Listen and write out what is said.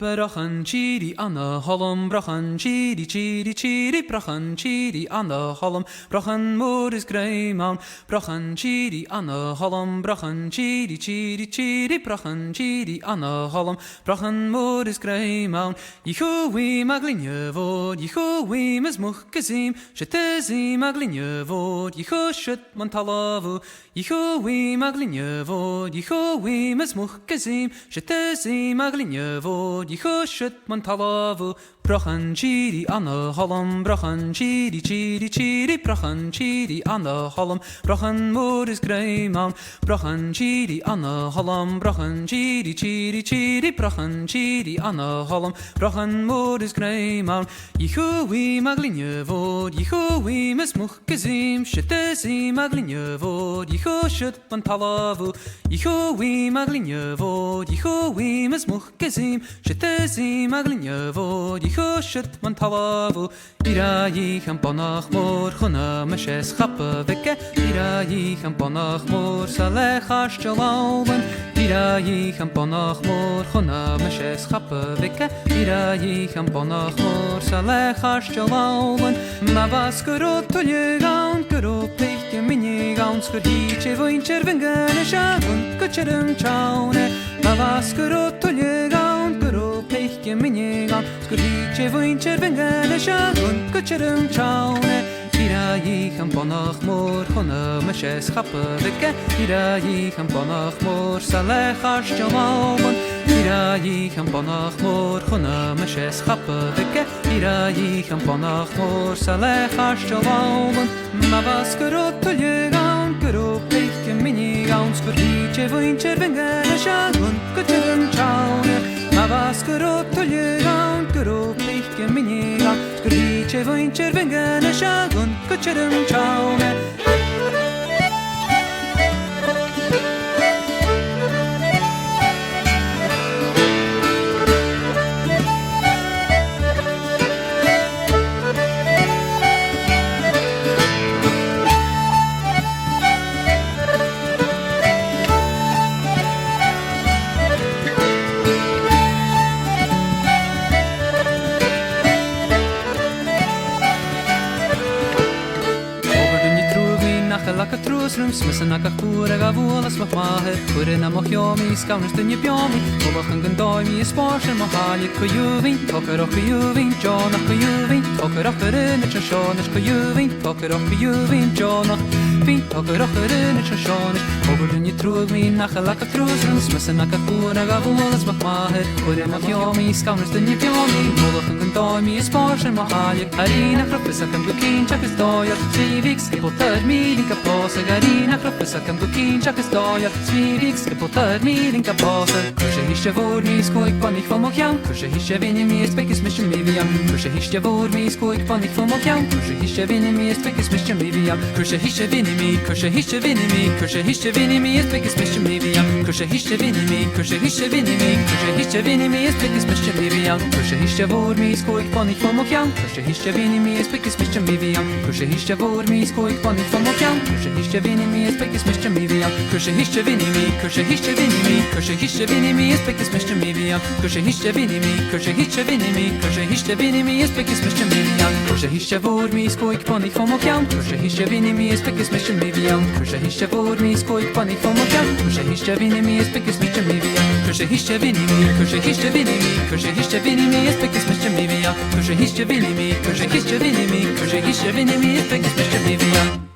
Brachan chiri an the holm, brachan chiri chiri chiri, brachan chiri an the holm, brachan moor is grey maun, brachan chiri an the holm, brachan chiri chiri chiri, brachan chiri an the holm, brachan moor is grey maun. Yichu we maglinje vod, yichu we mes much gezim, shetezi maglinje vod, yichu shut mantalavu, yichu we maglinje vod, yichu we mes much gezim, shetezi maglinje vod. Yichu shut mantalavu, brachan chiri an the holm, brachan chiri chiri chiri, brachan chiri an the holm, brachan moor is grey maun, brachan chiri an the holm, brachan chiri chiri chiri, brachan chiri an the holm, brachan moor is grey maun. Yichu we maglinje vod, yichu we mes much gezim, shetezi maglinje vod, yichu shut mantalavu, yichu we maglinje vod, yichu we mes much gezim, shetezi maglinje vod, yichu shut mantalavu. Ira yichem bonach mor chuna meshes chappe veke, ira yichem bonach mor salechas jalauwen, ira yichem bonach mor chuna meshes chappe veke, ira yichem bonach mor salechas jalauwen. Ma was gerot tulje gaun, gerot pechtje minje gaun, skur hietje vointjer vingene shagun, kutcherem chaune. Ma was gerot tulje gaun, gerot pechtje minje gaun, skur hietje vointjer vingene shagun, kutcherem chaune. Ira yichem bonach mor chuna meshes chappe veke, ira yichem bonach mor salechas jalauwen, ira yichem bonach mor chuna meshes chappe veke, ira yichem bonach mor salechas jalauwen. Ma was gerot tulje gaun, gerot pechtje minje gaun, skur hietje vointjer vingene shagun, kutcherem chaune. Ma was gerot tulje gaun, gerot pechtje minje gaun, skur hietje vointjer vingene shagun, kutcherem chaune. Laka trosrum, smissen akka kura gavolas mach maher, kurina mach yomi, skauners dunje bjomi, volachan gandoimi, sparsen mach halje kujuvin, tokker och kujuvin, John och kujuvin, tokker och rinnet som sjöners kujuvin, tokker och kujuvin, John och fin, tokker och rinnet som sjöners, over dunje trog min, nacha laka trosrum, smissen akka kura gavolas mach maher, kurina mach yomi, skauners dunje bjomi, volachan gandoimi, sparsen mach halje, harina kroppes akan bukin, chakis dojar, Sviviks, hipotar milinka påse, garina kroppes akan bukin, chakis dojar, Sviviks, hipotar milinka påse, kurse hische vår mi skoik panik vom och jam, kurse hische vinni mi spekis mission mi viam, kurse hische vår mi skoik panik vom och jam, kurse hische vinni mi spekis mission mi viam, kurse hische vinni mi, kurse hische vinni mi, kurse hische vinni mi spekis mission mi viam, kurse hische vinni mi, kurse hische vinni mi, kurse hische vinni mi spekis mission mi viam, kurse hische vår mi skoik panik vom och jam, kurse hische vinni mi spekis mission mi viam, kurse hische vår mi skoik panik vom och jam, kurse hische vinni mi spekis mission mi viam, kurse hische vinni mi, kurse hische vinni mi, kurse hische vinni mi spekis mission mi viam, kurse hische vinni mi, kurse hische vinni mi, kurse hische vinni mi spekis mission mi viam, kurse hische vår mi skoik panik vom och jam, kurse hische vinni mi spekis mission mi viam, kurse hische vår mi skoik panik vom och jam, kurse hische vinni mi spekis mission mi viam, kurse hische vinni mi, kurse hische vinni mi, kurse hische vinni mi spekis mission mi viam, kurse hische vinni mi, kurse hische vinni mi, kurse hische vinni mi spekis mission mi viam.